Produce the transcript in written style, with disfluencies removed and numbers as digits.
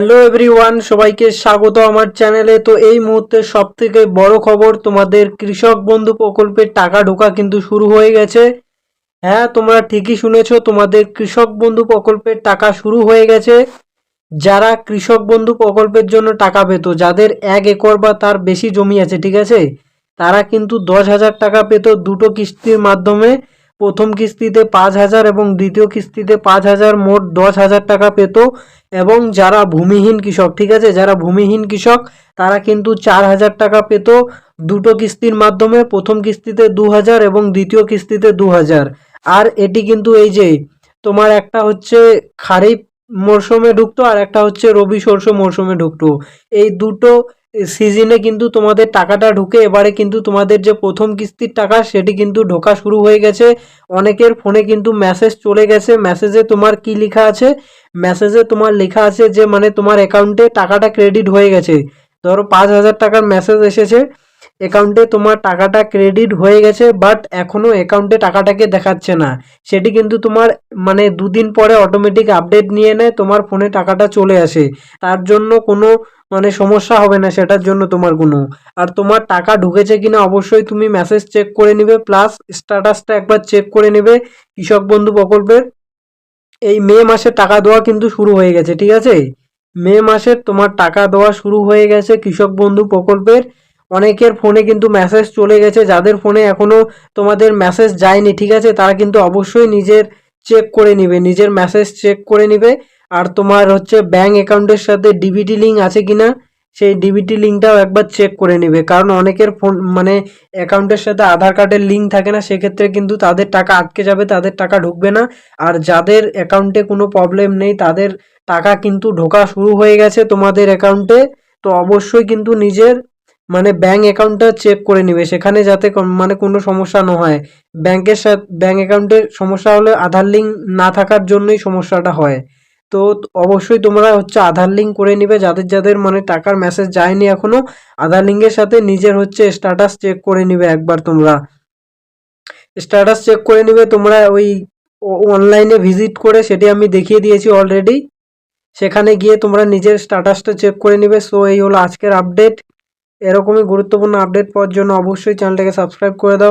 Hello everyone, সবাইকে স্বাগত আমার চ্যানেলে। তো এই মুহূর্তে সবথেকে বড় খবর, তোমাদের কৃষক বন্ধু প্রকল্পের টাকা ঢোকা কিন্তু শুরু হয়ে গেছে। হ্যাঁ, তোমরা ঠিকই শুনেছো, তোমাদের কৃষক বন্ধু প্রকল্পের টাকা শুরু হয়ে গেছে। যারা কৃষক বন্ধু প্রকল্পের জন্য টাকা পেত, যাদের 1 একর বা তার বেশি জমি আছে, ঠিক আছে, তারা কিন্তু 10,000 টাকা পেত দুটো কিস্তির মাধ্যমে। প্রথম কিস্তিতে 5,000 এবং দ্বিতীয় কিস্তিতে 5,000, মোট 10,000 টাকা পেত। এবং যারা ভূমিহীন কৃষক, ঠিক আছে, যারা ভূমিহীন কৃষক তারা কিন্তু 4,000 টাকা পেত দুটো কিস্তির মাধ্যমে। প্রথম কিস্তিতে 2,000 এবং দ্বিতীয় কিস্তিতে 2,000। আর এটি কিন্তু এই যে তোমার একটা হচ্ছে খারিফ মরশুমে ঢুকতো আর একটা হচ্ছে রবি শস্য মরশুমে ঢুকতো। এই দুটো সিজনে কিন্তু তোমাদের টাকাটা ঢুকে। এবারে কিন্তু তোমাদের যে প্রথম কিস্তির টাকা সেটি কিন্তু ঢোকা শুরু হয়ে গেছে। অনেকের ফোনে কিন্তু মেসেজ চলে গেছে। মেসেজে তোমার কি লেখা আছে? মেসেজে তোমার লেখা আছে যে মানে তোমার অ্যাকাউন্টে টাকাটা ক্রেডিট হয়ে গেছে। ধরো 5,000 টাকার মেসেজ এসেছে, অ্যাকাউন্টে তোমার টাকাটা ক্রেডিট হয়ে গেছে, বাট এখনও অ্যাকাউন্টে টাকাটাকে দেখাচ্ছে না। সেটি কিন্তু তোমার মানে 2 দিন পরে অটোমেটিক আপডেট নিয়ে নেয়, তোমার ফোনে টাকাটা চলে আসে। তার জন্য কোনো মানে সমস্যা হবে না সেটার জন্য তোমার কোনো। আর তোমার টাকা ঢুকেছে কিনা অবশ্যই তুমি মেসেজ চেক করে নিবে, প্লাস স্ট্যাটাসটা একবার চেক করে নেবে কৃষক বন্ধু প্রকল্পের। এই মে মাসে টাকা দেওয়া কিন্তু শুরু হয়ে গেছে, ঠিক আছে। মে মাসে তোমার টাকা দেওয়া শুরু হয়ে গেছে কৃষক বন্ধু প্রকল্পের। অনেকের ফোনে কিন্তু মেসেজ চলে গেছে। যাদের ফোনে এখনো তোমাদের মেসেজ যায়নি, ঠিক আছে, তারা কিন্তু অবশ্যই নিজের চেক করে নিবে, নিজের মেসেজ চেক করে নিবে। আর তোমার হচ্ছে ব্যাংক অ্যাকাউন্টের সাথে ডিবিটি লিঙ্ক আছে কিনা সেই ডিবিটি লিঙ্কটাও একবার চেক করে নিবে। কারণ অনেকের ফোন মানে অ্যাকাউন্টের সাথে আধার কার্ডের লিঙ্ক থাকে না, সেক্ষেত্রে কিন্তু তাদের টাকা আটকে যাবে, তাদের টাকা ঢুকবে না। আর যাদের অ্যাকাউন্টে কোনো প্রবলেম নেই তাদের টাকা কিন্তু ঢোকা শুরু হয়ে গেছে তোমাদের অ্যাকাউন্টে। তো অবশ্যই কিন্তু নিজের মানে ব্যাংক অ্যাকাউন্টটা চেক করে নিবে, সেখানে যাতে মানে কোনো সমস্যা না হয়। ব্যাংকের সাথে ব্যাংক অ্যাকাউন্টের সমস্যা হলে আধার লিঙ্ক না থাকার জন্যই সমস্যাটা হয়। তো অবশ্যই তোমরা হচ্ছে আধার লিঙ্ক করে নিবে, যাদের যাদের মানে টাকার মেসেজ যায়নি এখনো। আধার লিঙ্কের সাথে নিজের হচ্ছে স্ট্যাটাস চেক করে নিবে একবার তোমরা। স্ট্যাটাস চেক করে নিবে তোমরা ওই অনলাইনে ভিজিট করে, সেটি আমি দেখিয়ে দিয়েছি অলরেডি। সেখানে গিয়ে তোমরা নিজের স্ট্যাটাসটা চেক করে নিবে। সো এই হলো আজকের আপডেট। এরকমই গুরুত্বপূর্ণ আপডেট পাওয়ার জন্য অবশ্যই চ্যানেলটাকে সাবস্ক্রাইব করে দাও।